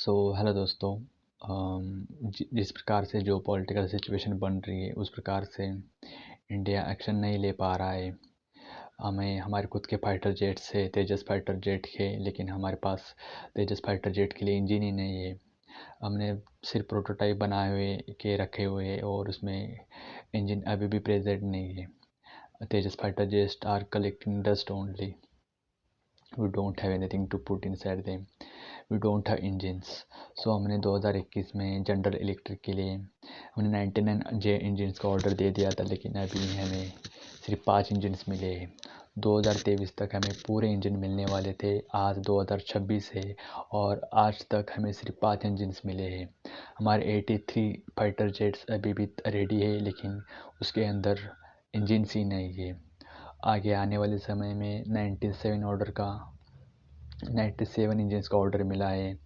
Hello दोस्तों। जिस प्रकार से जो पॉलिटिकल सिचुएशन बन रही है उस प्रकार से इंडिया एक्शन नहीं ले पा रहा है। हमें हमारे खुद के फाइटर जेट्स है, तेजस फाइटर जेट है, लेकिन हमारे पास तेजस फाइटर जेट के लिए इंजन ही नहीं है। हमने सिर्फ प्रोटोटाइप बनाए हुए के रखे हुए हैं और उसमें इंजन अभी भी प्रेजेंट नहीं है। Tejas fighter jets are collecting dust only. We don't have anything to put inside them. We don't have engines. So हमने 2021 में जनरल इलेक्ट्रिक के लिए हमने 99 जे इंजन्स का ऑर्डर दे दिया था, लेकिन अभी हमें सिर्फ 5 इंजन्स मिले हैं। 2023 तक हमें पूरे इंजन मिलने वाले थे। आज 2026 है और आज तक हमें सिर्फ 5 इंजन्स मिले हैं। हमारे 83 फाइटर जेट्स अभी भी रेडी है, लेकिन उसके अंदर इंजन्स ही नहीं है। आगे आने वाले समय में 97 इंजन्स का ऑर्डर मिला है।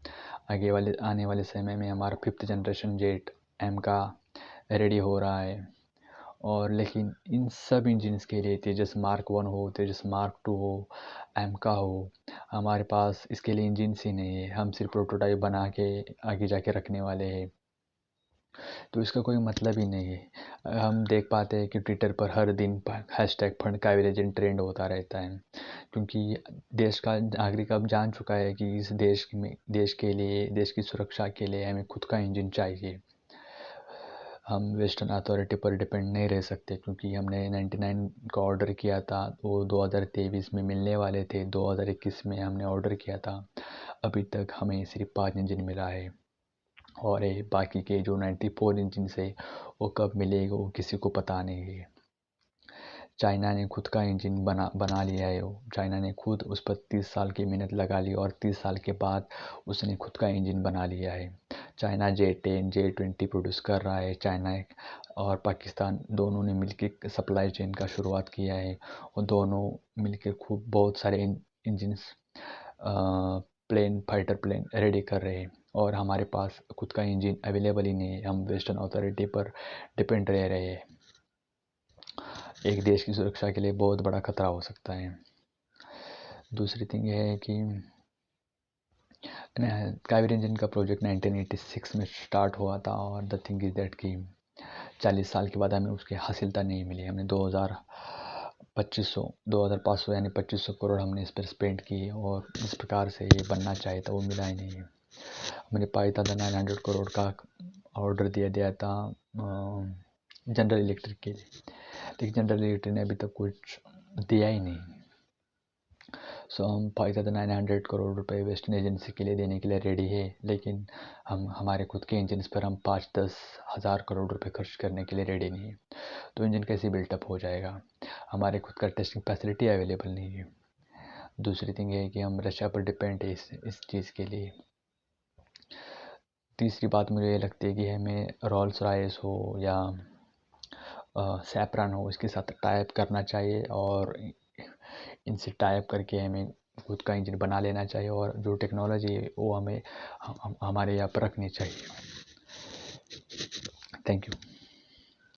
आने वाले समय में हमारा 5th जनरेशन जेट एम का रेडी हो रहा है। और लेकिन इन सब इंजन्स के लिए तेजस मार्क 1 हो, तेजस मार्क 2 हो, एम का हो, हमारे पास इसके लिए इंजन्स ही नहीं है। हम सिर्फ प्रोटोटाइप बना के आगे जाके रखने वाले हैं, तो इसका कोई मतलब ही नहीं है। हम देख पाते हैं कि ट्विटर पर हर दिन हैशटैग फंड का एवरेजन ट्रेंड होता रहता है, क्योंकि देश का नागरिक अब जान चुका है कि इस देश के लिए, देश की सुरक्षा के लिए हमें खुद का इंजन चाहिए। हम वेस्टर्न अथॉरिटी पर डिपेंड नहीं रह सकते, क्योंकि हमने 99 का ऑर्डर किया था, वो 2023 में मिलने वाले थे। 2021 में हमने ऑर्डर किया था, अभी तक हमें सिर्फ 5 इंजन मिला है। और ये बाकी के जो 94 इंजन है वो कब मिलेगा वो किसी को पता नहीं है। चाइना ने खुद का इंजन बना लिया है। चाइना ने खुद उस पर 30 साल की मेहनत लगा ली और 30 साल के बाद उसने खुद का इंजन बना लिया है। चाइना J10 J20 प्रोड्यूस कर रहा है। चाइना और पाकिस्तान दोनों ने मिलकर सप्लाई चेन का शुरुआत किया है और दोनों मिलकर खूब बहुत सारे इंजन्स, फाइटर प्लेन रेडी कर रहे हैं। और हमारे पास खुद का इंजन अवेलेबल ही नहीं है। हम वेस्टर्न अथॉरिटी पर डिपेंड रह रहे हैं। एक देश की सुरक्षा के लिए बहुत बड़ा खतरा हो सकता है। दूसरी थिंग यह है कि कावेरी इंजन का प्रोजेक्ट 1986 में स्टार्ट हुआ था, और द थिंग इज़ दैट कि 40 साल के बाद हमें उसकी हासिलता नहीं मिली। हमने 2500 यानी 2500 करोड़ हमने इस पर स्पेंड किए, और जिस प्रकार से ये बनना चाहिए था वो मिला ही नहीं है। हमने पाया था 900 करोड़ का ऑर्डर दिया था जनरल इलेक्ट्रिक के लिए, लेकिन जनरल इलेक्ट्रिक ने अभी तक कुछ दिया ही नहीं। सो हम 5,900 करोड़ रुपए वेस्टर्न एजेंसी के लिए देने के लिए रेडी है, लेकिन हम हमारे खुद के इंजन पर हम 5-10 हज़ार करोड़ रुपए खर्च करने के लिए रेडी नहीं है। तो इंजन कैसे बिल्टअप हो जाएगा? हमारे खुद का टेस्टिंग फैसिलिटी अवेलेबल नहीं है। दूसरी थिंग है कि हम रशिया पर डिपेंड है इस चीज़ के लिए। तीसरी बात मुझे ये लगती है कि हमें रोल्स रॉयस हो या सैफरन हो, इसके साथ टाइप करना चाहिए और इनसे टाइप करके हमें खुद का इंजन बना लेना चाहिए, और जो टेक्नोलॉजी है वो हमें हमारे यहाँ पर रखनी चाहिए। Thank you.